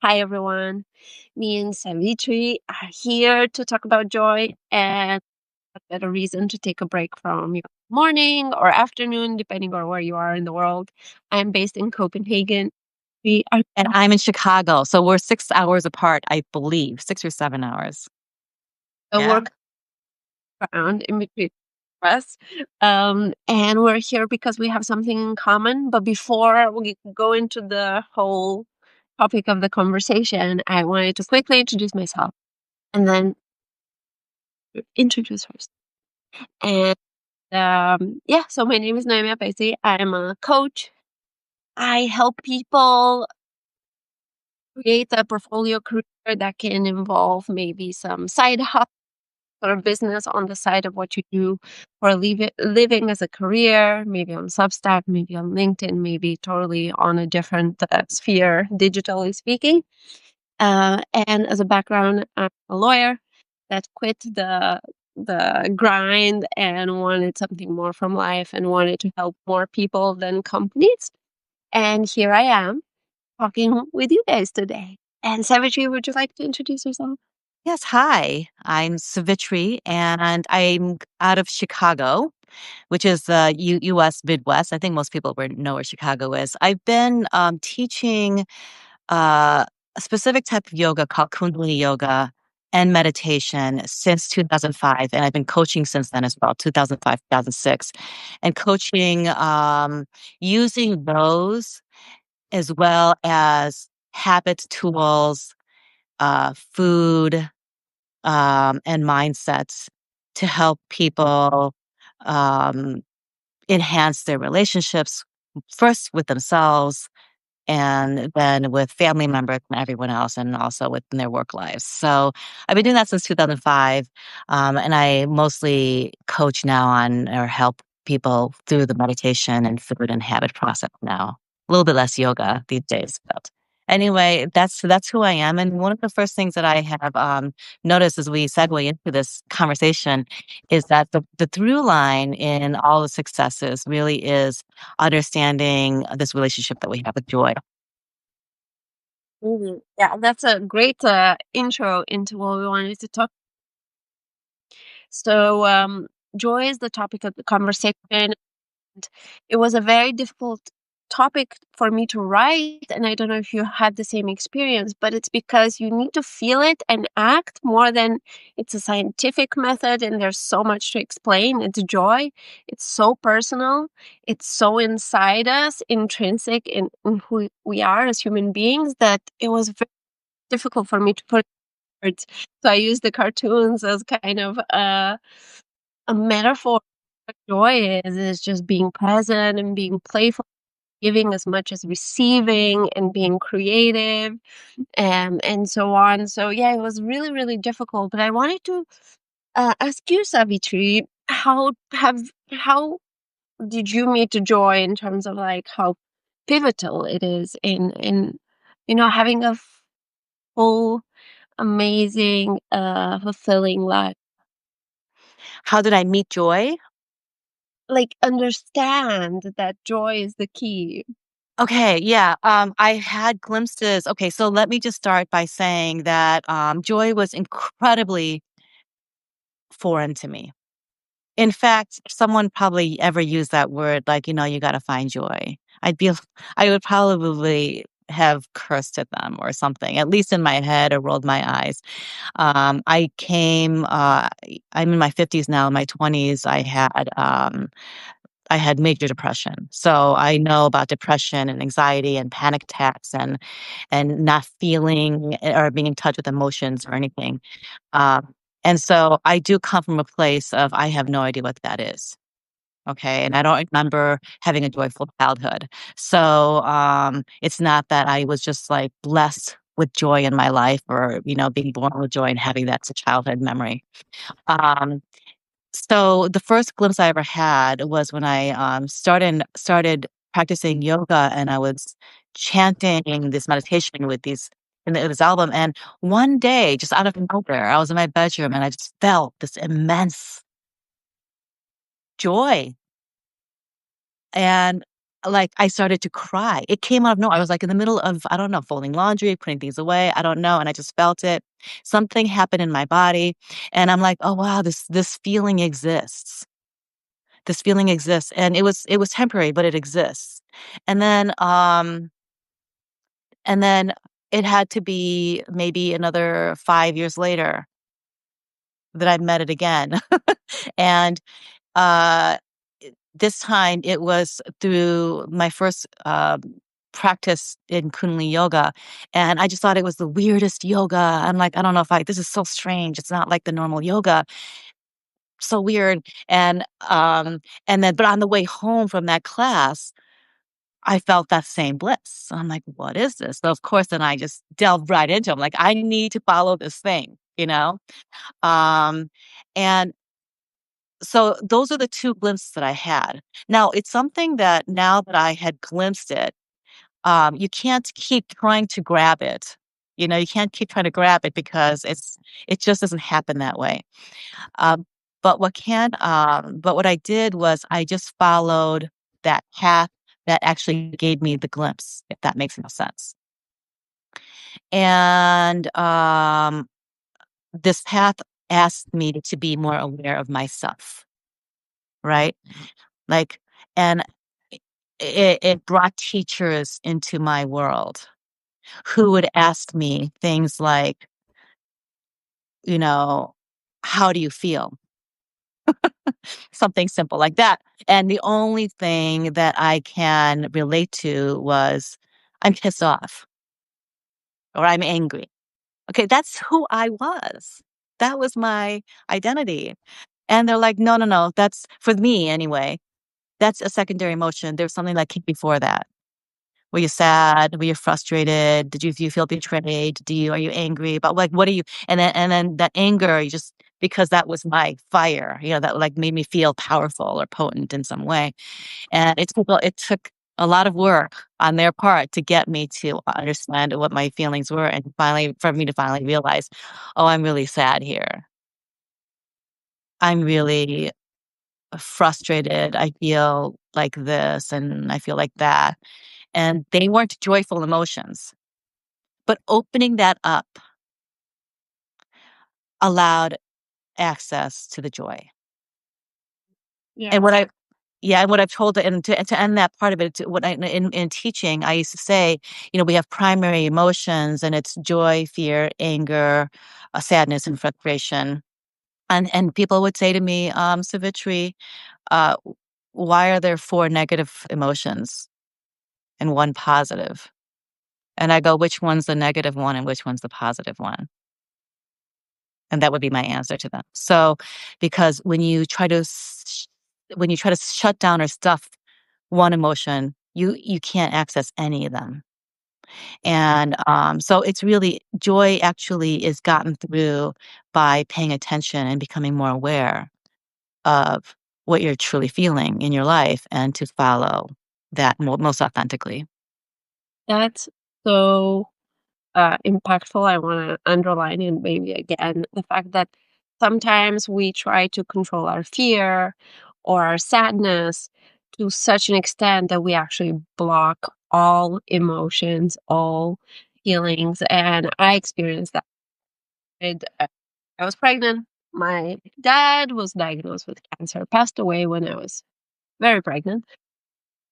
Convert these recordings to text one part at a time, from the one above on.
Hi, everyone. Me and Savitri are here to talk about joy and a better reason to take a break from your morning or afternoon, depending on where you are in the world. I'm based in Copenhagen. We are And I'm in Chicago, so we're 6 hours apart, I believe, 6 or 7 hours. a Yeah. work around in between us. And we're here because we have something in common. But before we go into the whole topic of the conversation, I wanted to quickly introduce myself and then introduce her. And yeah, so my name is Naomi Apesi. I'm a coach. I help people create a portfolio career that can involve maybe some side hustle or business on the side of what you do for a living as a career, maybe on Substack, maybe on LinkedIn, maybe totally on a different sphere, digitally speaking. And as a background, I'm a lawyer that quit the grind and wanted something more from life and wanted to help more people than companies. And here I am talking with you guys today. And Savitri, would you like to introduce yourself? Yes, hi. I'm Savitri, and I'm out of Chicago, which is the U.S. Midwest. I think most people know where Chicago is. I've been teaching a specific type of yoga called Kundalini yoga and meditation since 2005, and I've been coaching since then as well, 2005, 2006, and coaching using those as well as habits, tools, food, and mindsets to help people um, enhance their relationships, first with themselves and then with family members and everyone else, and also within their work lives. So I've been doing that since 2005, and I mostly coach now on or help people through the meditation and food and habit process now. A little bit less yoga these days, but anyway, that's who I am. And one of the first things that I have noticed as we segue into this conversation is that the through line in all the successes really is understanding this relationship that we have with joy. Yeah, that's a great intro into what we wanted to talk. So, joy is the topic of the conversation. It was a very difficult topic for me to write, and I don't know if you had the same experience, but it's because you need to feel it and act more than it's a scientific method, and there's so much to explain. It's joy. It's so personal. It's so inside us, intrinsic in who we are as human beings, that it was very difficult for me to put in words. So I use the cartoons as kind of a metaphor. What joy is just being present and being playful, giving as much as receiving, and being creative, and so on. So yeah, it was really, really difficult. But I wanted to ask you, Savitri, how did you meet the joy in terms of like how pivotal it is in having a full, amazing, fulfilling life? How did I meet joy? Like, understand that joy is the key. Okay, yeah, I had glimpses. Okay, so let me just start by saying that joy was incredibly foreign to me. In fact, if someone probably ever used that word, like, you got to find joy. I would probably have cursed at them or something, at least in my head or rolled my eyes. I'm in my 50s now. In my 20s, I had major depression. So I know about depression and anxiety and panic attacks and not feeling or being in touch with emotions or anything. Um, and so I do come from a place of I have no idea what that is. Okay. And I don't remember having a joyful childhood. So it's not that I was just like blessed with joy in my life or, being born with joy and having that as a childhood memory. Um, so the first glimpse I ever had was when I started practicing yoga, and I was chanting this meditation with this album. And one day, just out of nowhere, I was in my bedroom and I just felt this immense joy. And like, I started to cry. It came out of nowhere. I was, like, in the middle of, I don't know, folding laundry, putting things away, I don't know, and I just felt it. Something happened in my body, and I'm like, "Oh, wow, this feeling exists. This feeling exists," and it was temporary, but it exists. And then, um and then it had to be maybe another 5 years later that I met it again. And, uh, this time it was through my first, practice in Kundalini yoga, and I just thought it was the weirdest yoga. I'm like, "I don't know if I this is so strange. It's not like the normal yoga. So weird." And then but on the way home from that class, I felt that same bliss. So I'm like, "What is this?" So, of course, then I just delved right into it. I'm like, "I need to follow this thing," you know? Um, and so those are the 2 glimpses that I had. Now, it's something that now that I had glimpsed it, you can't keep trying to grab it. You can't keep trying to grab it because it just doesn't happen that way. Um, but what I did was I just followed that path that actually gave me the glimpse, if that makes no sense. And this path asked me to be more aware of myself, right? Like, and it brought teachers into my world who would ask me things like, you know, how do you feel? Something simple like that. And the only thing that I can relate to was, I'm pissed off or I'm angry. Okay, that's who I was. That was my identity. And they're like, no, no, no, that's for me anyway. That's a secondary emotion. There's something that came before that. Were you sad? Were you frustrated? Do you feel betrayed? Are you angry about, like, what are you, and then that anger, you just, because that was my fire, that, like, made me feel powerful or potent in some way. And it took a lot of work on their part to get me to understand what my feelings were, and finally for me to finally realize, oh, I'm really sad here. I'm really frustrated. I feel like this and I feel like that. And they weren't joyful emotions. But opening that up allowed access to the joy. And what Yes. I Yeah, and what I've told, and to end that part of it, to what I in teaching, I used to say, we have primary emotions, and it's joy, fear, anger, sadness, and frustration. And people would say to me, Savitri, why are there 4 negative emotions and 1 positive? And I go, which one's the negative one and which one's the positive one? And that would be my answer to them. So, because when you try to shut down or stuff one emotion, you can't access any of them. And so it's really, joy actually is gotten through by paying attention and becoming more aware of what you're truly feeling in your life, and to follow that most authentically. That's so impactful. I want to underline it maybe again the fact that sometimes we try to control our fear or our sadness to such an extent that we actually block all emotions, all feelings. And I experienced that. I was pregnant. My dad was diagnosed with cancer, passed away when I was very pregnant.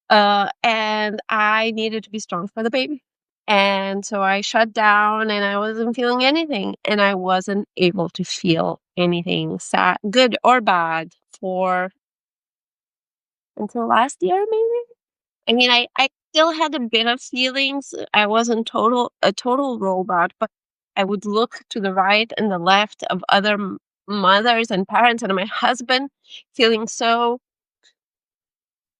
And I needed to be strong for the baby. And so I shut down and I wasn't feeling anything. And I wasn't able to feel anything sad, good or bad, for until last year, maybe. I mean, I still had a bit of feelings. I wasn't a total robot, but I would look to the right and the left of other mothers and parents and my husband feeling so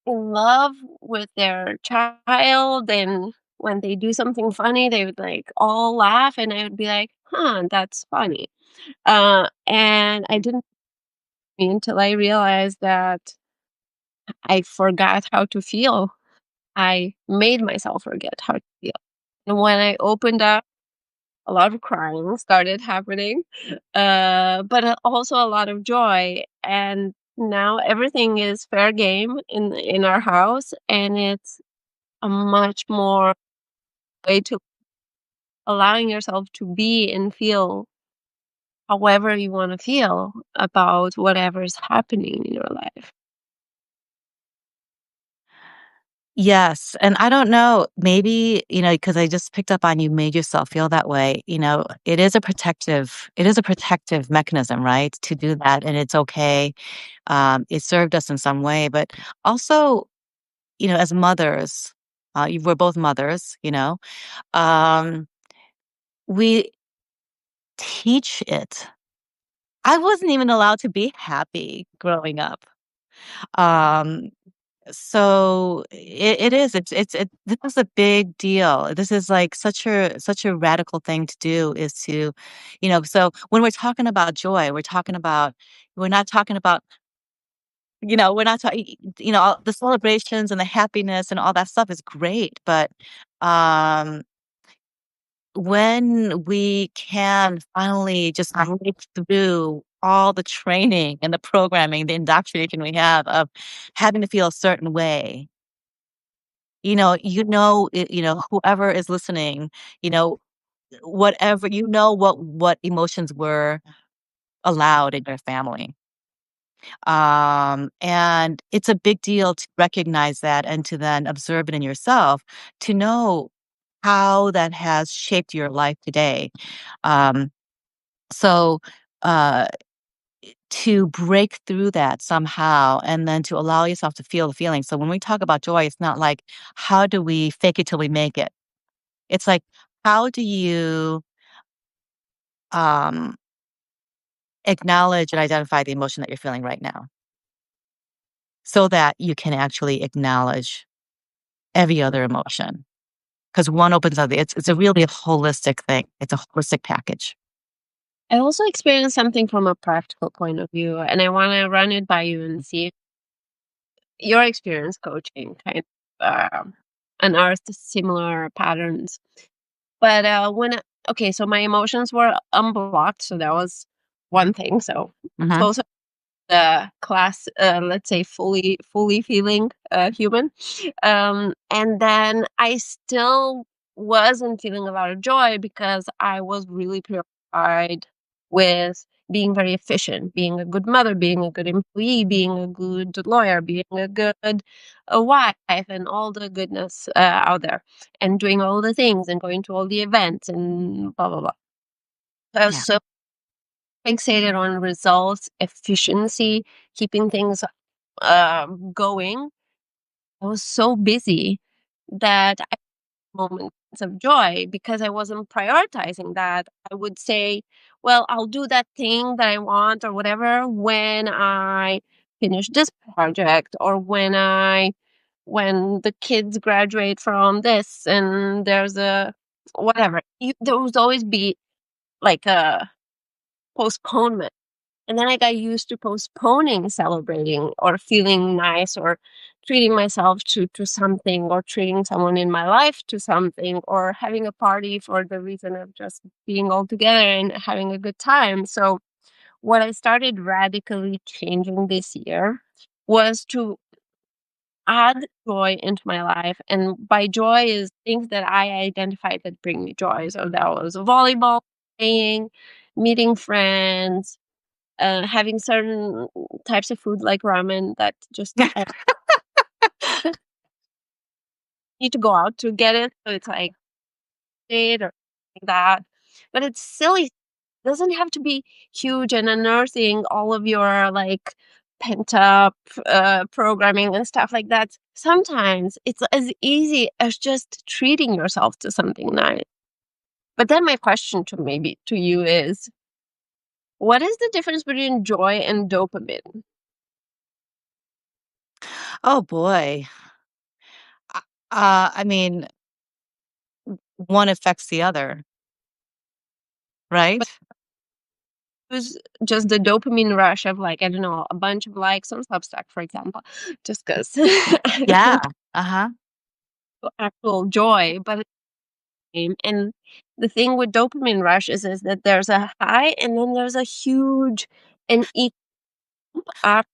in love with their child, and when they do something funny, they would, like, all laugh, and I would be like, "Huh, that's funny." And I didn't until I realized that I forgot how to feel. I made myself forget how to feel. And when I opened up, a lot of crying started happening, but also a lot of joy. And now everything is fair game in our house, and it's a much more way to allowing yourself to be and feel however you want to feel about whatever is happening in your life. Yes, and I don't know, maybe, because I just picked up on you made yourself feel that way, it is a protective mechanism, right, to do that, and it's okay. It served us in some way, but also, as mothers, we're both mothers, um, we teach it. I wasn't even allowed to be happy growing up. Um, so it is, this is a big deal. This is like such a radical thing to do is to, so when we're talking about joy, we're not talking about, we're not talking, all the celebrations and the happiness and all that stuff is great, but um when we can finally just break through all the training and the programming, the indoctrination we have of having to feel a certain way, whoever is listening, you know, whatever, what emotions were allowed in your family. And it's a big deal to recognize that and to then observe it in yourself to know how that has shaped your life today. Um, So, uh, to break through that somehow and then to allow yourself to feel the feeling. So when we talk about joy, it's not like, how do we fake it till we make it? It's like, how do you um, acknowledge and identify the emotion that you're feeling right now so that you can actually acknowledge every other emotion? Because one opens up, it's a really holistic thing. It's a holistic package. I also experienced something from a practical point of view, and I want to run it by you and see if your experience coaching kind of unearthed similar patterns. But okay, so my emotions were unblocked, so that was one thing. So Hmm. close the class, let's say fully feeling human. And then I still wasn't feeling a lot of joy because I was really preoccupied with being very efficient, being a good mother, being a good employee, being a good lawyer, being a good wife, and all the goodness out there, and doing all the things and going to all the events and blah blah blah. I was Yeah. so fixated on results, efficiency, keeping things going. I was so busy that I had moments of joy because I wasn't prioritizing that. I would say, well, I'll do that thing that I want or whatever when I finish this project or when the kids graduate from this and there's a whatever. There would always be like a postponement. And then I got used to postponing celebrating or feeling nice or treating myself to something or treating someone in my life to something or having a party for the reason of just being all together and having a good time. So what I started radically changing this year was to add joy into my life. And by joy is things that I identified that bring me joy. So that was volleyball, playing, meeting friends, having certain types of food like ramen that just I need to go out to get it, so it's like it or like that. But it's silly. It doesn't have to be huge and unearthing all of your like pent up programming and stuff like that. Sometimes it's as easy as just treating yourself to something nice. But then my question to maybe to you is, what is the difference between joy and dopamine? Oh boy. Uh, I mean, one affects the other, right? Was just the dopamine rush of like, I don't know, a bunch of likes on Substack, for example, just 'cause I Yeah. don't Uh-huh. feel actual joy, but it's the same. And the thing with dopamine rush is that there's a high and then there's a huge and equal up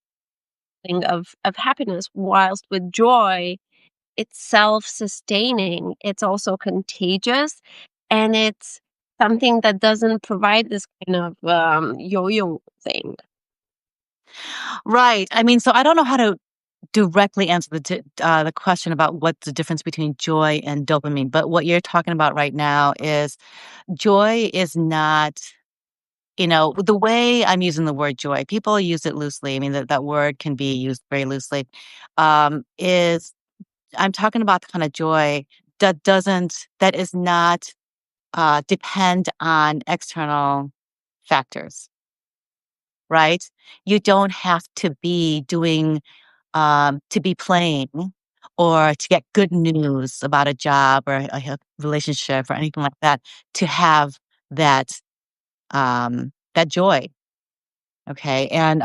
thing of happiness, whilst with joy, it's self-sustaining, it's also contagious, and it's something that doesn't provide this kind of, yo-yo thing. Right. I mean, so I don't know how to directly answer the question about what's the difference between joy and dopamine, but what you're talking about right now is joy is not, the way I'm using the word joy, people use it loosely. I mean, that word can be used very loosely. Is I'm talking about the kind of joy that is not depend on external factors, right? You don't have to be doing to be playing or to get good news about a job or a relationship or anything like that to have that that joy. Okay. And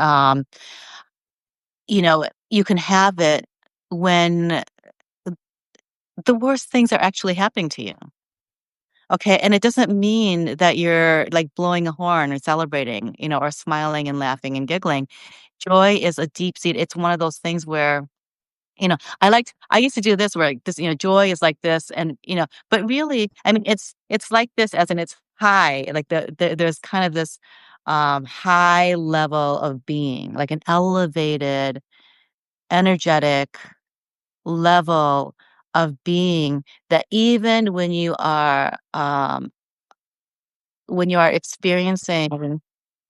you can have it when the worst things are actually happening to you. Okay. And it doesn't mean that you're like blowing a horn or celebrating, or smiling and laughing and giggling. Joy is a deep seat. It's one of those things where I used to do this where like, this, joy is like this and, but really, I mean, it's like this as in it's high, like there's kind of this high level of being, like an elevated, energetic level of being that even when you are experiencing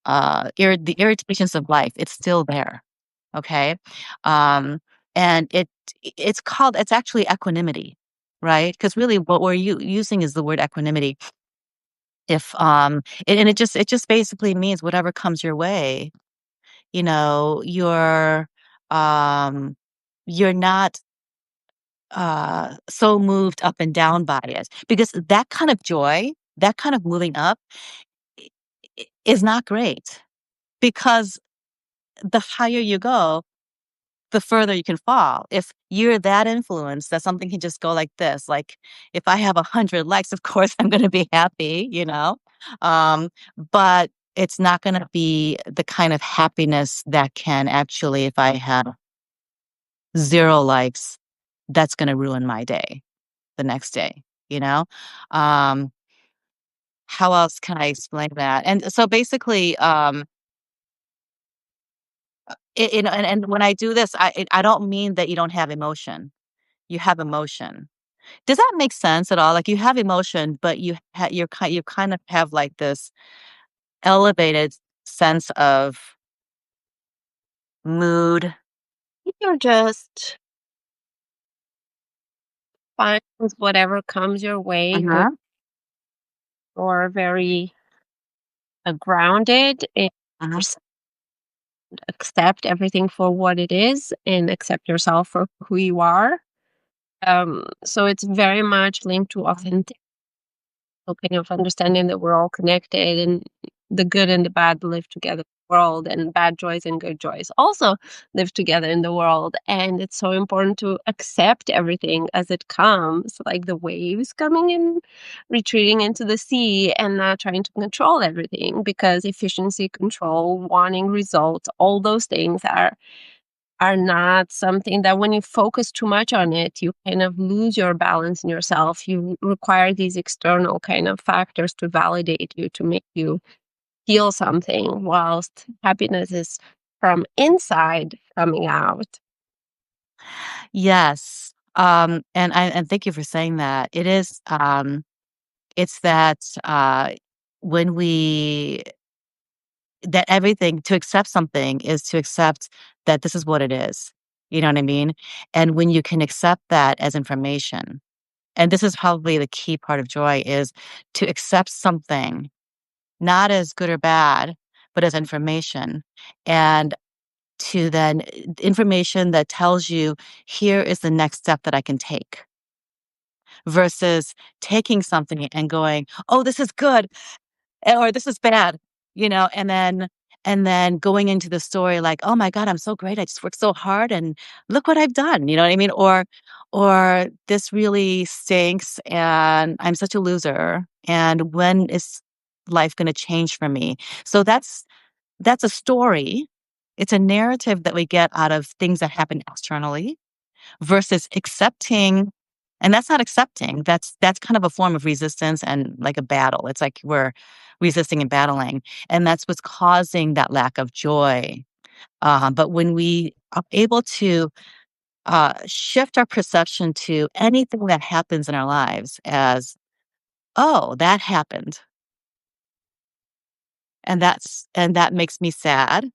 the irritations of life, it's still there. Okay. Um, and it's actually equanimity, right? Because really what we're using is the word equanimity. If and it just basically means whatever comes your way, you know, you're um you're not so moved up and down by it. Because that kind of joy, that kind of moving up i- is not great. Because the higher you go, the further you can fall. If you're that influenced that something can just go like this, like if I have 100 likes, of course I'm going to be happy, um, but it's not going to be the kind of happiness that can actually, if I have 0 likes, that's going to ruin my day the next day, you know? Um, how else can I explain that? And so basically, and when I do this, I don't mean that you don't have emotion. You have emotion. Does that make sense at all? Like you have emotion, but you kind of have like this elevated sense of mood. You're just fine with whatever comes your way. Uh-huh. You're very grounded and Uh-huh. accept everything for what it is and accept yourself for who you are. So it's very much linked to authentic kind of understanding that we're all connected and the good and the bad live together in the world, and bad joys and good joys also live together in the world. And it's so important to accept everything as it comes, like the waves coming in, retreating into the sea, and not trying to control everything, because efficiency, control, wanting results, all those things are not something that when you focus too much on it, you kind of lose your balance in yourself. You require these external kind of factors to validate you, to make you feel something, whilst happiness is from inside coming out. Yes. And thank you for saying that. It's that when we that everything to accept something is to accept that this is what it is. You know what I mean? And when you can accept that as information, and this is probably the key part of joy is to accept something not as good or bad, but as information. And to then information that tells you, here is the next step that I can take versus taking something and going, oh, this is good or this is bad, and then going into the story like, "Oh my god, I'm so great. I just worked so hard and look what I've done." You know what I mean? Or this really stinks and I'm such a loser and when is life going to change for me? So that's a story. It's a narrative that we get out of things that happen externally, versus accepting. And that's not accepting. That's kind of a form of resistance and like a battle. It's like we're resisting and battling, and that's what's causing that lack of joy. But when we are able to shift our perception to anything that happens in our lives as, oh, that happened, and that makes me sad,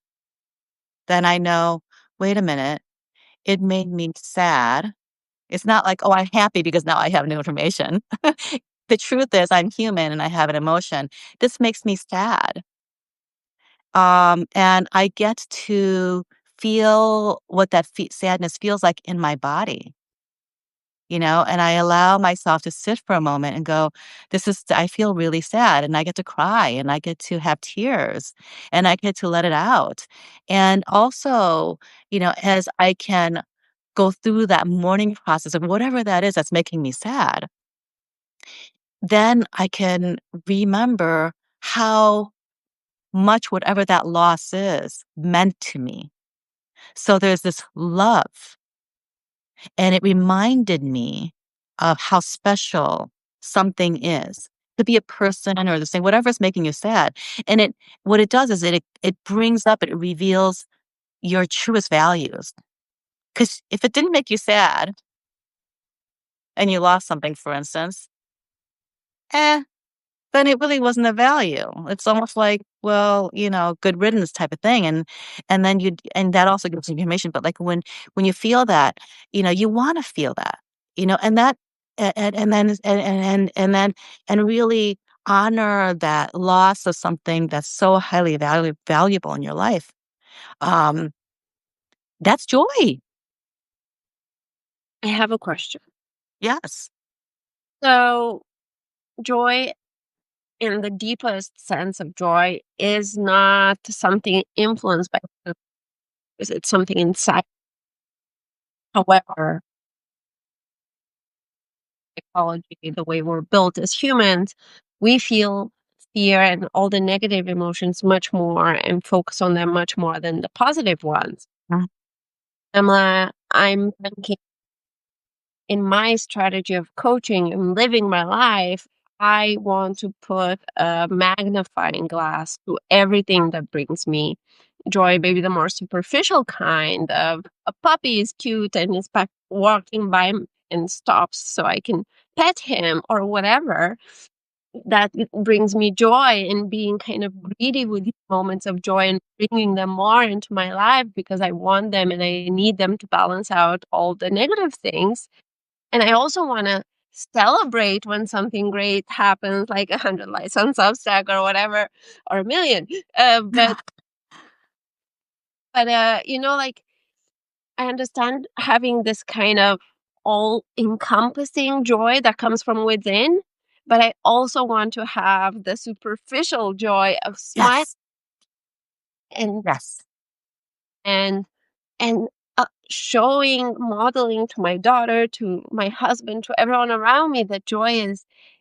then I know, wait a minute, it made me sad. It's not like, oh, I'm happy because now I have new information. The truth is, I'm human and I have an emotion. This makes me sad. And I get to feel what that sadness feels like in my body. And I allow myself to sit for a moment and go, I feel really sad. And I get to cry and I get to have tears and I get to let it out. And also, as I can go through that mourning process of whatever that is that's making me sad, then I can remember how much whatever that loss is meant to me. So there's this love. And it reminded me of how special something is. Could be a person or the same, whatever's making you sad. And what it does is it brings up, it reveals your truest values. Because if it didn't make you sad and you lost something, for instance, eh, then it really wasn't a value. It's almost like, well, good riddance type of thing. And that also gives you information. But like when you feel that, you want to feel that, and that and then and really honor that loss of something that's so highly valuable in your life. Um, that's joy. I have a question. Yes. So, joy in the deepest sense of joy is not something influenced by others, it's something inside. However, psychology, the way we're built as humans, we feel fear and all the negative emotions much more and focus on them much more than the positive ones. Mm. I'm thinking in my strategy of coaching and living my life, I want to put a magnifying glass to everything that brings me joy, maybe the more superficial kind of a puppy is cute and is walking by and stops so I can pet him or whatever. That brings me joy and being kind of greedy with these moments of joy and bringing them more into my life because I want them and I need them to balance out all the negative things. And I also wanna celebrate when something great happens, like 100 likes on Substack or whatever, or 1,000,000. But like, I understand having this kind of all-encompassing joy that comes from within, but I also want to have the superficial joy of smile Yes. and Yes. and and showing, modeling to my daughter, to my husband, to everyone around me that joy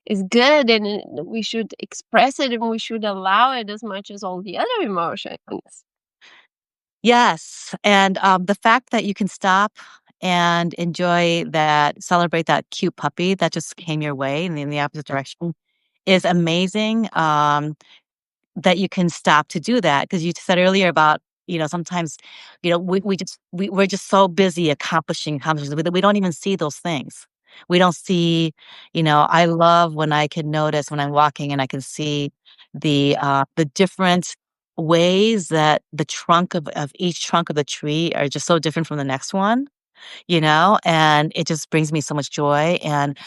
is good and we should express it and we should allow it as much as all the other emotions. Yes, and, the fact that you can stop and enjoy that celebrate that cute puppy that just came your way in the opposite direction is amazing, that you can stop to do that because you said earlier about, sometimes, we're just so busy accomplishing that we don't even see those things. We don't see, I love when I can notice when I'm walking and I can see the different ways that the trunk of each trunk of the tree are just so different from the next one, and it just brings me so much joy. And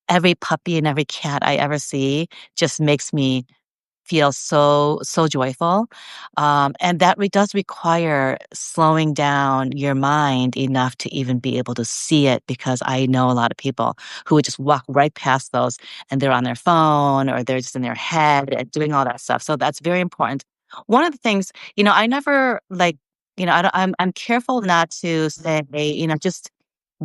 every puppy and every cat I ever see just makes me feel so joyful, and that does require slowing down your mind enough to even be able to see it, because I know a lot of people who would just walk right past those, and they're on their phone or they're just in their head and doing all that stuff, so that's very important. One of the things, I never, like, I'm careful not to say, just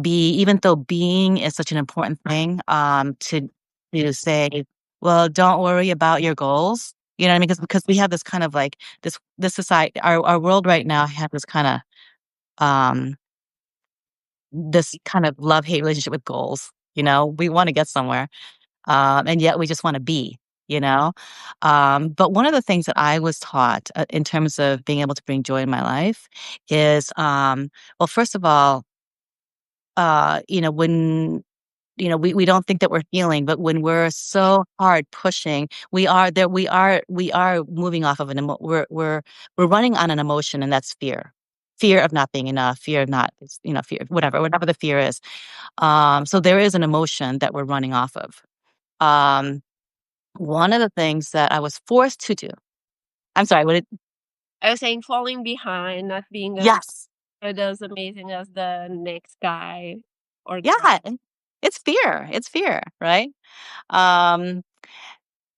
be, even though being is such an important thing, to say, "Well, don't worry about your goals." You know what I mean? Because we have this kind of like this society, our world right now has this kinda, um this kind of love-hate relationship with goals, we wanna get somewhere, and yet we just wanna be, you know? But one of the things that I was taught, in terms of being able to bring joy in my life is, well, first of all, when we don't think that we're healing, but when we're so hard pushing, we are moving off of we're running on an emotion, and that's fear. Fear of not being enough, fear of not, fear, whatever the fear is. So there is an emotion that we're running off of. Um, one of the things that I was forced to do. I'm sorry, what did I was saying falling behind, not being as yes. good, as amazing as the next guy or girl. Yeah, it's fear. It's fear, right? Um,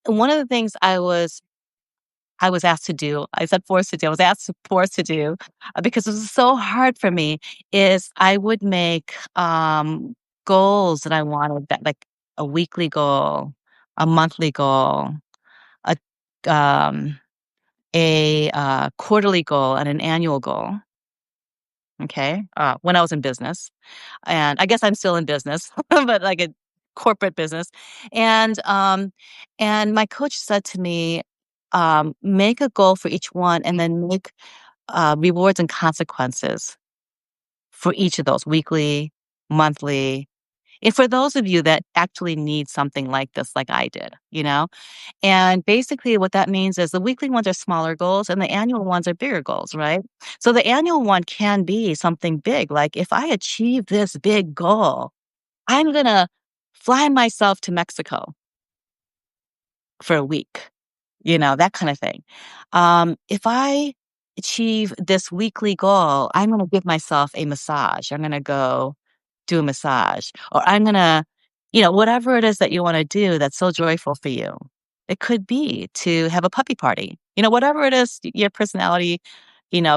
one of the things I was asked to do. I said forced to do. I was asked to forced to do, because it was so hard for me, is I would make, goals that I wanted, that like a weekly goal, a monthly goal, a um, quarterly goal, and an annual goal, okay, when I was in business. And I guess I'm still in business, but like a corporate business. And my coach said to me, make a goal for each one, and then make rewards and consequences for each of those, weekly, monthly. And for those of you that actually need something like this, like I did, and basically what that means is the weekly ones are smaller goals and the annual ones are bigger goals, right? So the annual one can be something big. Like if I achieve this big goal, I'm going to fly myself to Mexico for a week, that kind of thing. If I achieve this weekly goal, I'm going to give myself a massage. I'm going to go do a massage, or I'm going to, whatever it is that you want to do that's so joyful for you. It could be to have a puppy party, whatever it is your personality,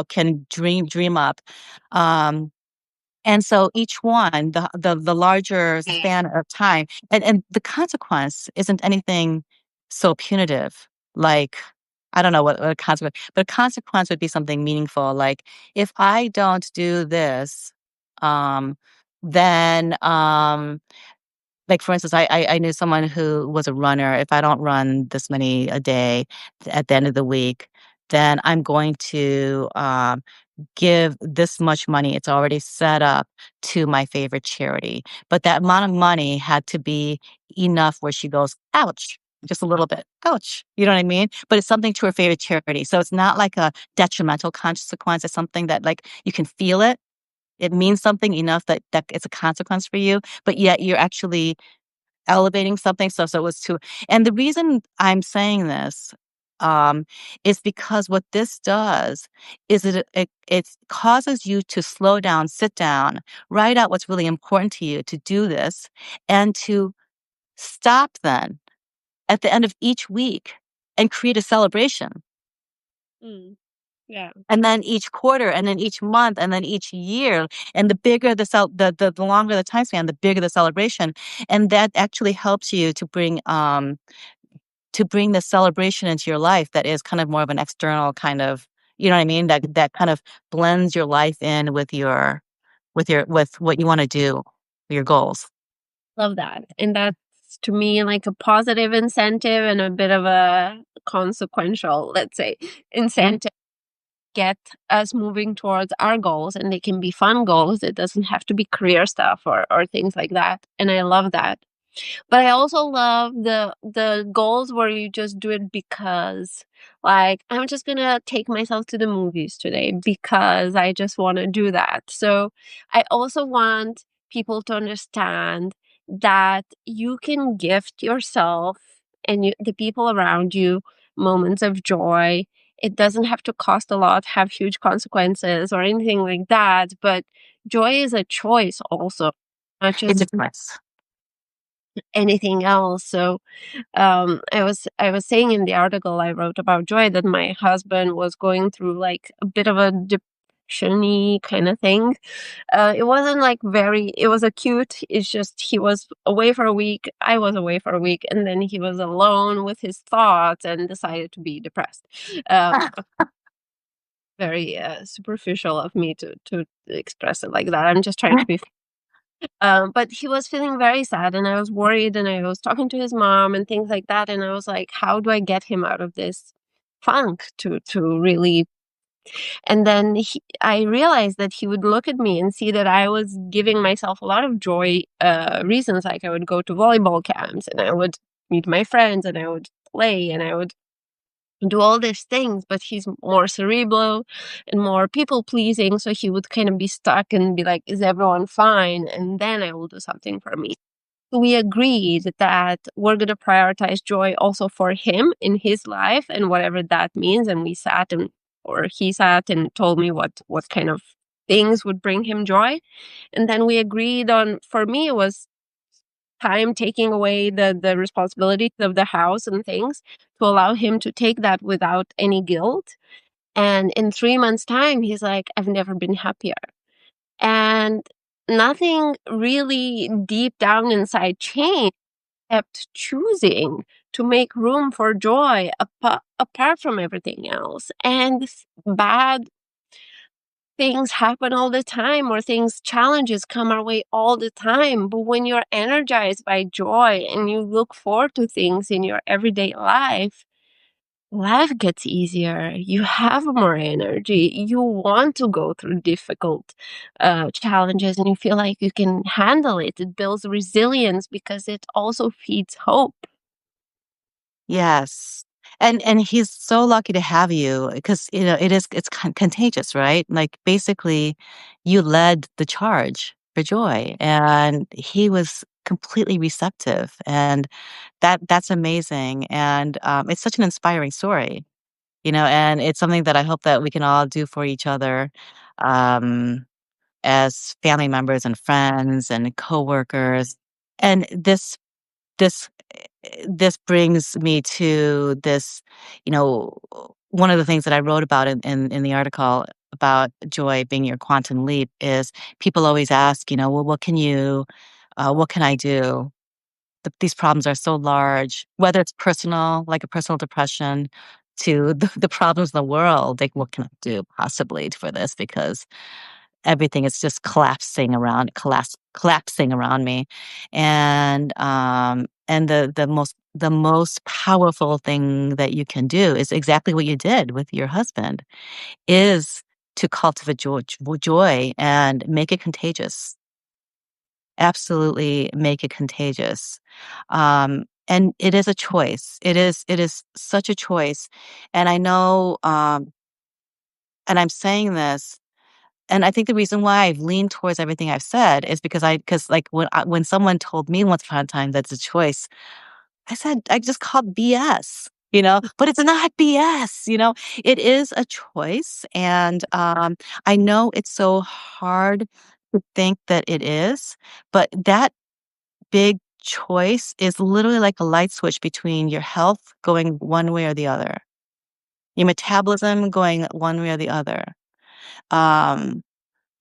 can dream up. Um, and so each one, the larger span of time, and the consequence isn't anything so punitive, like, I don't know what a consequence, but a consequence would be something meaningful, like, if I don't do this, um, then, like, for instance, I knew someone who was a runner. If I don't run this many a day at the end of the week, then I'm going to, give this much money, it's already set up, to my favorite charity. But that amount of money had to be enough where she goes, "Ouch," just a little bit, "Ouch." You know what I mean? But it's something to her favorite charity. So it's not like a detrimental consequence. It's something that, like, you can feel it. It means something enough that it's a consequence for you, but yet you're actually elevating something. So it was to, and the reason I'm saying this, um, is because what this does is it causes you to slow down, sit down, write out what's really important to you, to do this, and to stop then at the end of each week and create a celebration. Mm, yeah. And then each quarter, and then each month, and then each year, and the bigger the longer the time span, the bigger the celebration, and that actually helps you to bring the celebration into your life that is kind of more of an external kind of, you know what I mean? That kind of blends your life in with what you wanna do, your goals. Love that. And that's to me like a positive incentive and a bit of a consequential, let's say, incentive get us moving towards our goals, and they can be fun goals. It doesn't have to be career stuff or things like that. And I love that. But I also love the goals where you just do it because, like, I'm just gonna take myself to the movies today because I just want to do that. So I also want people to understand that you can gift yourself and the people around you moments of joy. It doesn't have to cost a lot, have huge consequences or anything like that. But joy is a choice also, not It's just a choice. anything else. So I was saying in the article I wrote about joy that my husband was going through like a bit of a depression-y kind of thing. It wasn't like very, it was acute. It's just he was away for a week, I was away for a week, and then he was alone with his thoughts and decided to be depressed. Um, Very superficial of me to express it like that. I'm just trying to be. But he was feeling very sad, and I was worried, and I was talking to his mom and things like that, and I was like, "How do I get him out of this funk to really?" And then I realized that he would look at me and see that I was giving myself a lot of joy reasons. Like I would go to volleyball camps, and I would meet my friends, and I would play, and I would do all these things, but he's more cerebral and more people pleasing. So he would kind of be stuck and be like, "Is everyone fine?" And then I will do something for me. So we agreed that we're going to prioritize joy also for him in his life and whatever that means. And we sat and, or he sat and told me what kind of things would bring him joy. And then we agreed on, for me, it was time taking away the responsibilities of the house and things to allow him to take that without any guilt. And in 3 months' time, he's like, "I've never been happier." And nothing really deep down inside changed, kept choosing to make room for joy apart from everything else. And bad things happen all the time, or challenges come our way all the time. But when you're energized by joy and you look forward to things in your everyday life, life gets easier. You have more energy. You want to go through difficult challenges, and you feel like you can handle it. It builds resilience because it also feeds hope. Yes. And he's so lucky to have you because, it's contagious, right? Like, basically, you led the charge for joy, and he was completely receptive, and that's amazing, and, it's such an inspiring story, and it's something that I hope that we can all do for each other, um, as family members and friends and coworkers. And this this brings me to this, you know, one of the things that I wrote about in the article about joy being your quantum leap is people always ask, well, what can I do? These problems are so large, whether it's personal, like a personal depression, to the problems in the world. Like, what can I do possibly for this? Because everything is just collapsing around me. And the most powerful thing that you can do is exactly what you did with your husband, is to cultivate joy and make it contagious. Absolutely make it contagious. And it is a choice. It is such a choice. And I know, and I'm saying this, and I think the reason why I've leaned towards everything I've said is because, like, when someone told me once upon a time that's a choice, I said, I just called BS, but it's not BS, it is a choice. And I know it's so hard to think that it is, but that big choice is literally like a light switch between your health going one way or the other, your metabolism going one way or the other. Um,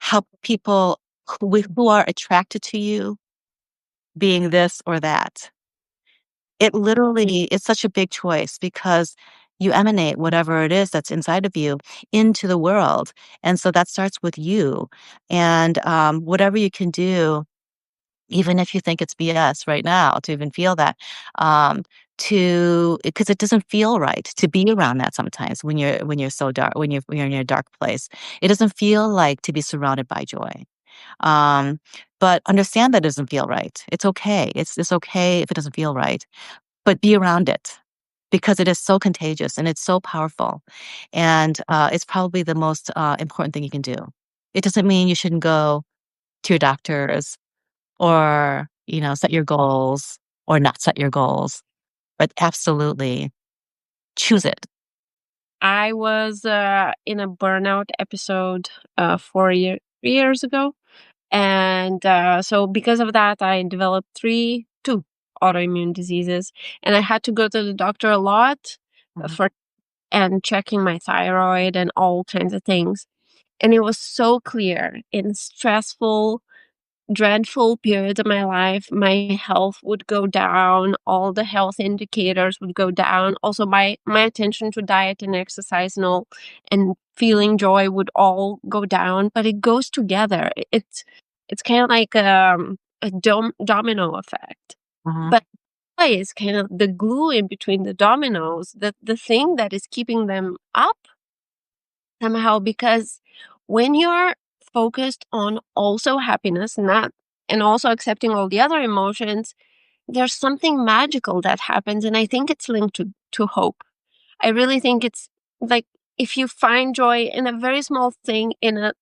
how people who are attracted to you being this or that. It literally is such a big choice because you emanate whatever it is that's inside of you into the world. And so that starts with you. And whatever you can do, even if you think it's BS right now, to even feel that, because it doesn't feel right to be around that sometimes when you're so dark, when you're in a dark place. It doesn't feel like to be surrounded by joy. Um, but understand that it doesn't feel right. It's okay. It's okay if it doesn't feel right, but be around it because it is so contagious and it's so powerful. And it's probably the most important thing you can do. It doesn't mean you shouldn't go to your doctors or, set your goals or not set your goals, but absolutely choose it. I was in a burnout episode 4 years ago. And so because of that, I developed two autoimmune diseases. And I had to go to the doctor a lot Mhm. for and checking my thyroid and all kinds of things. And it was so clear in stressful, dreadful periods of my life, my health would go down, all the health indicators would go down. Also, my attention to diet and exercise and feeling joy would all go down. But it goes together. It's kind of like a domino effect. Mhm. But joy is kind of the glue in between the dominoes, the thing that is keeping them up somehow. Because when you're focused on also happiness, not and also accepting all the other emotions, there's something magical that happens, and I think it's linked to hope. I really think it's like if you find joy in a very small thing,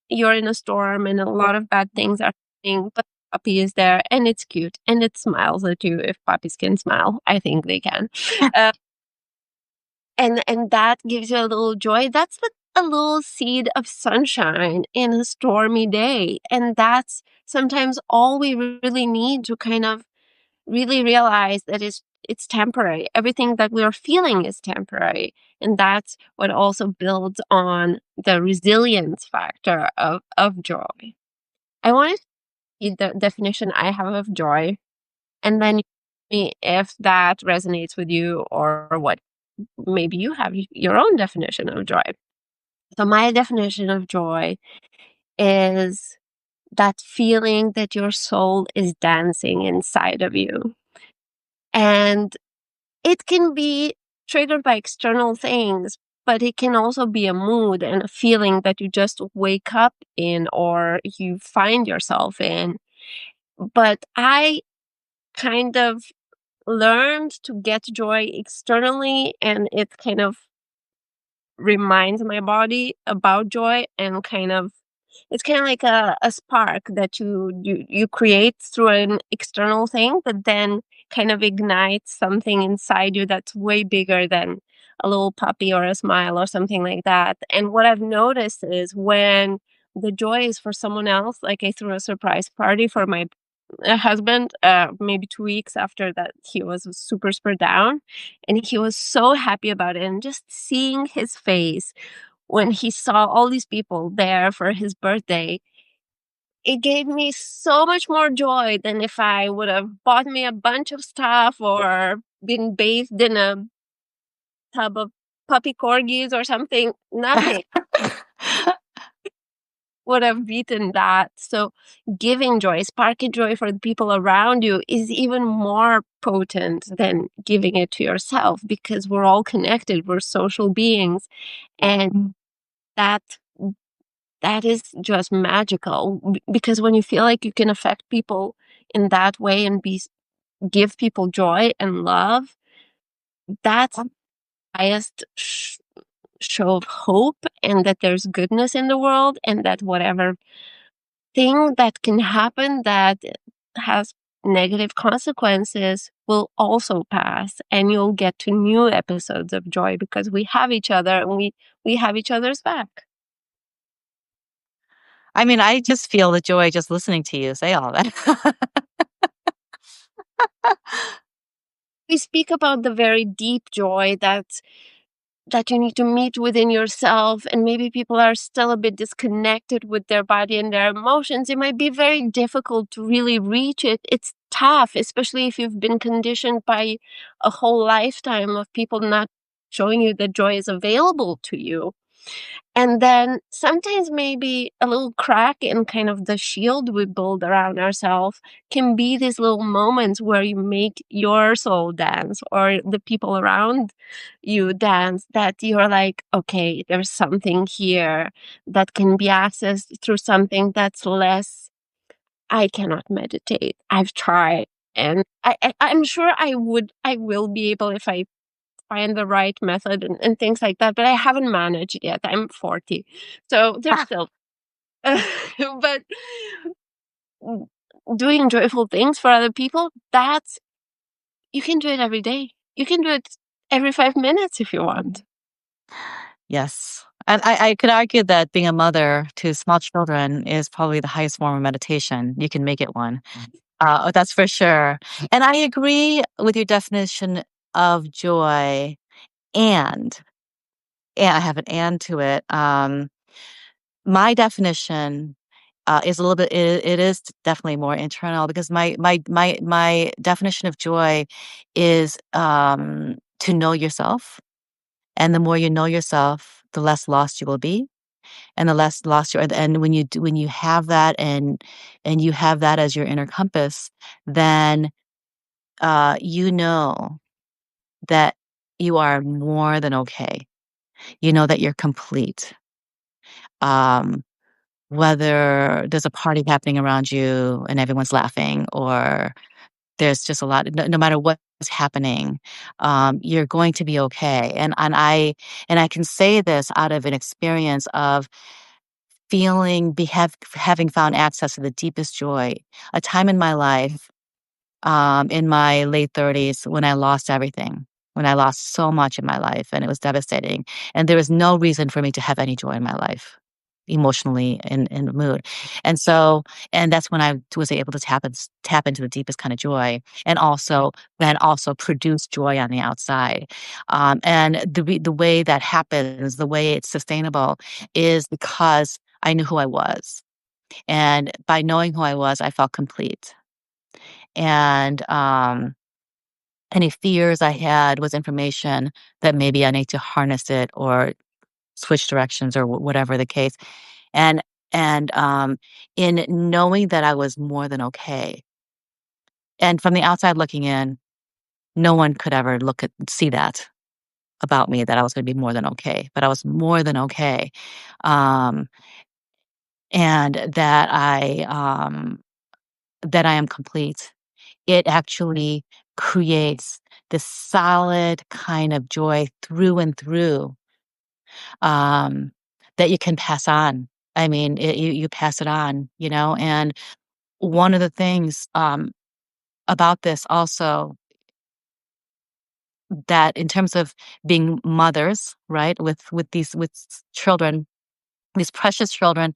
you're in a storm and a lot of bad things are happening, but puppy is there and it's cute and it smiles at you. If puppies can smile, I think they can. Uh, and that gives you a little joy. That's like a little seed of sunshine in a stormy day, and that's sometimes all we really need to kind of really realize that it's temporary. Everything that we're feeling is temporary. And that's what also builds on the resilience factor of joy. I want to see the definition I have of joy, and then you tell me if that resonates with you or what maybe you have your own definition of joy. So my definition of joy is that feeling that your soul is dancing inside of you. And it can be triggered by external things, but it can also be a mood and a feeling that you just wake up in or you find yourself in. But I kind of learned to get joy externally, and it kind of reminds my body about joy and kind of it's kind of like a spark that you create through an external thing that then kind of ignites something inside you that's way bigger than a little puppy or a smile or something like that. And what I've noticed is when the joy is for someone else, like I threw a surprise party for my husband maybe 2 weeks after that he was super super down, and he was so happy about it, and just seeing his face when he saw all these people there for his birthday, it gave me so much more joy than if I would have bought me a bunch of stuff or been bathed in a tub of puppy corgis or something. Nothing would have beaten that. So giving joy, sparking joy for the people around you is even more potent than giving it to yourself, because we're all connected. We're social beings, and that that is just magical. Because when you feel like you can affect people in that way and give people joy and love, that's the highest show of hope, and that there's goodness in the world, and that whatever thing that can happen that has negative consequences will also pass, and you'll get to new episodes of joy because we have each other, and we have each other's back. I mean, I just feel the joy just listening to you say all that. We speak about the very deep joy that you need to meet within yourself, and maybe people are still a bit disconnected with their body and their emotions. It might be very difficult to really reach it. It's tough, especially if you've been conditioned by a whole lifetime of people not showing you that joy is available to you. And then sometimes maybe a little crack in kind of the shield we build around ourselves can be these little moments where you make your soul dance or the people around you dance, that you're like, okay, there's something here that can be accessed through something that's less. I cannot meditate. I've tried. And I'm sure I will be able if I find the right method and things like that, but I haven't managed yet. I'm 40. So there's still but mm, doing joyful things for other people, that's you can do it every day. You can do it every 5 minutes if you want. Yes. And I could argue that being a mother to small children is probably the highest form of meditation. You can make it one. That's for sure. And I agree with your definition of joy. And, and I have an and to it. My definition is a little bit. It is definitely more internal because my definition of joy is to know yourself, and the more you know yourself, the less lost you will be. and the less lost you are. And when you have that, and you have that as your inner compass, then you know that you are more than okay. You know that you're complete. Um, Whether there's a party happening around you and everyone's laughing, or there's just a lot, no matter what's happening, you're going to be okay. And I can say this out of an experience of having found access to the deepest joy. A time in my life, in my late 30s, when I lost everything, when I lost so much in my life, and it was devastating, and there was no reason for me to have any joy in my life, emotionally and in the mood. And so, and that's when I was able to tap into the deepest kind of joy, and also produce joy on the outside. And the way that happens, the way it's sustainable, is because I knew who I was. And by knowing who I was, I felt complete. And any fears I had was information that maybe I need to harness it or switch directions, or whatever the case. And and in knowing that I was more than okay, and from the outside looking in, no one could ever see that about me, that I was going to be more than okay, but I was more than okay. Um, and that I am complete. It actually creates this solid kind of joy through and through, um, that you can pass on. I mean, you pass it on, and one of the things, about this also, that in terms of being mothers, right, children, these precious children,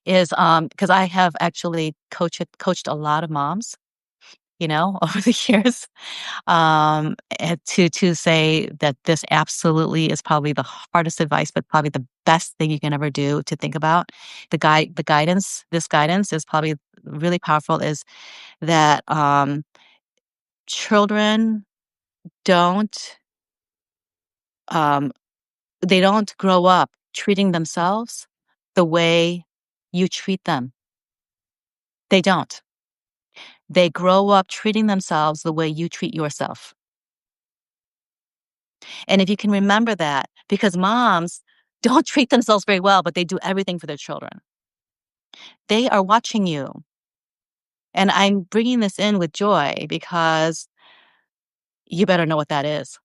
is, because I have actually coached a lot of moms, over the years. To say that this absolutely is probably the hardest advice, but probably the best thing you can ever do to think about. The guidance, this guidance is probably really powerful, is that, children don't, um, they don't grow up treating themselves the way you treat them. They don't. They grow up treating themselves the way you treat yourself. And if you can remember that, because moms don't treat themselves very well, but they do everything for their children. They are watching you. And I'm bringing this in with joy because you better know what that is.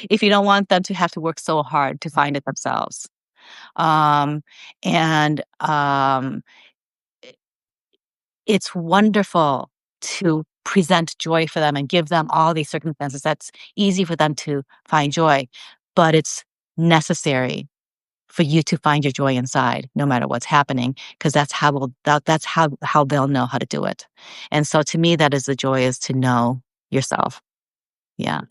If you don't want them to have to work so hard to find it themselves. Um, and it's wonderful to present joy for them and give them all these circumstances. That's easy for them to find joy, but it's necessary for you to find your joy inside, no matter what's happening, because that's how they'll know how to do it. And so, to me, that is the joy, is to know yourself. Yeah.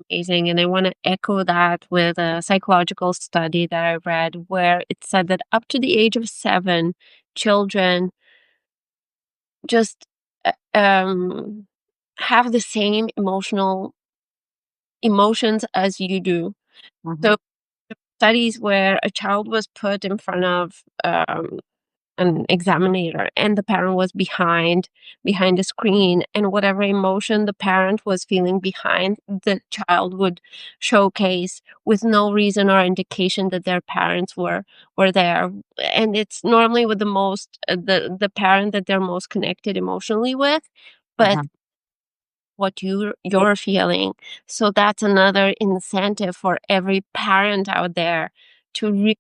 Amazing. And I want to echo that with a psychological study that I read where it said that up to the age of 7, children just have the same emotions as you do. Mhm. So studies where a child was put in front of an examiner and the parent was behind the screen, and whatever emotion the parent was feeling behind, the child would showcase with no reason or indication that their parents were there. And it's normally with the parent that they're most connected emotionally with, but Uh-huh. what you're feeling. So that's another incentive for every parent out there to really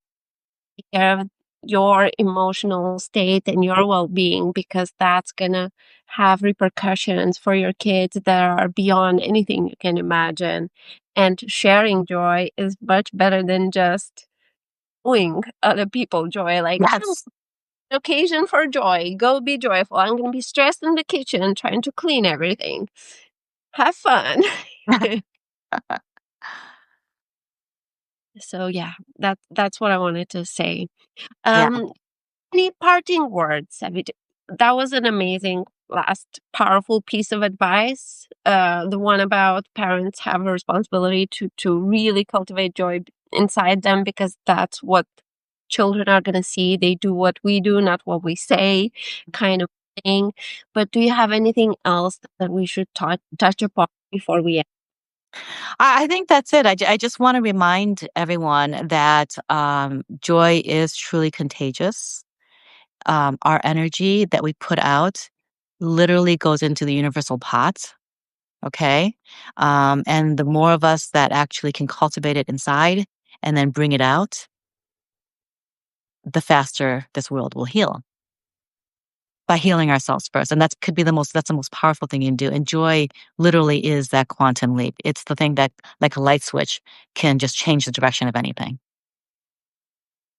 take care of your emotional state and your well-being, because that's gonna have repercussions for your kids that are beyond anything you can imagine. And sharing joy is much better than just showing other people joy. Like, I'm Yes. occasion for joy. Go be joyful. I'm gonna be stressed in the kitchen trying to clean everything. Have fun. So yeah, that's what I wanted to say. Yeah. Um, any parting words? I mean, that was an amazing last powerful piece of advice. The one about parents have a responsibility to really cultivate joy inside them because that's what children are going to see. They do what we do, not what we say, kind of thing. But do you have anything else that we should touch upon before we end? I think that's it. I just want to remind everyone that joy is truly contagious. Our energy that we put out literally goes into the universal pot. Okay. And the more of us that actually can cultivate it inside and then bring it out, the faster this world will heal by healing ourselves first. And that's the most powerful thing you can do. And joy literally is that quantum leap. It's the thing that, like a light switch, can just change the direction of anything.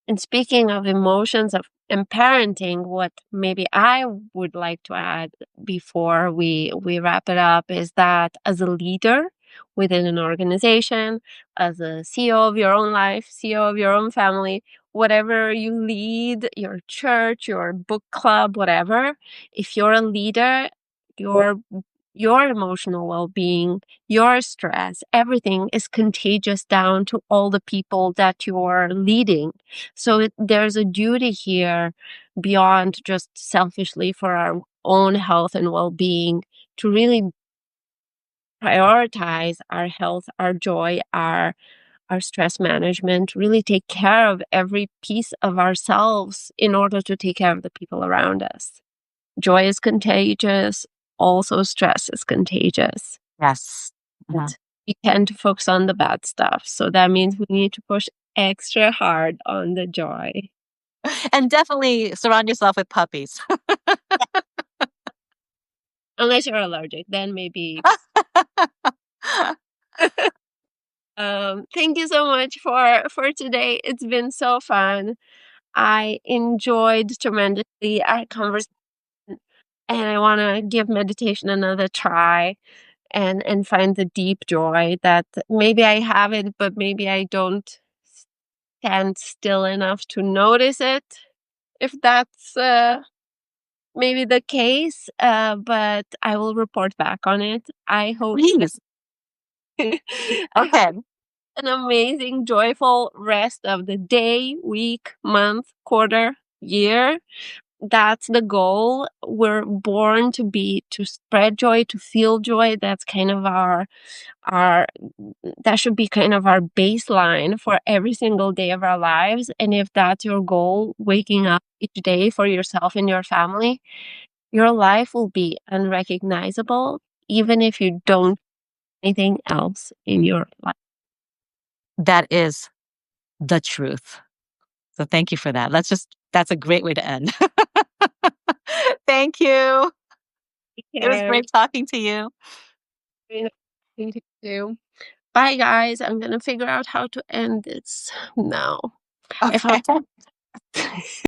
And speaking of emotions of and parenting, what maybe I would like to add before we wrap it up is that as a leader within an organization, as a CEO of your own life, CEO of your own family, whatever you lead, your church, your book club, whatever, if you're a leader, your your emotional well-being, your stress, everything is contagious down to all the people that you're leading. So there's a duty here beyond just selfishly for our own health and well-being to really prioritize our health, our joy, our stress management, really take care of every piece of ourselves in order to take care of the people around us. Joy is contagious, also stress is contagious. Yes. And Mhm. we tend to focus on the bad stuff. So that means we need to push extra hard on the joy. And definitely surround yourself with puppies. Unless you're allergic, then maybe. Thank you so much for today. It's been so fun. I enjoyed tremendously our conversation, and I want to give meditation another try and find the deep joy that maybe I have it, but maybe I don't stand still enough to notice it. If that's maybe the case, but I will report back on it. I hope Please. I Okay. an amazing, joyful rest of the day, week, month, quarter, year. That's the goal. We're born to spread joy, to feel joy. That's kind of our that should be kind of our baseline for every single day of our lives. And if that's your goal, waking up each day for yourself and your family, your life will be unrecognizable, even if you don't do anything else in your life. That is the truth. So thank you for that. That's a great way to end. Thank you. Take It was care. great talking to you. Thank you. Bye, guys. I'm gonna figure out how to end this now. If I Okay.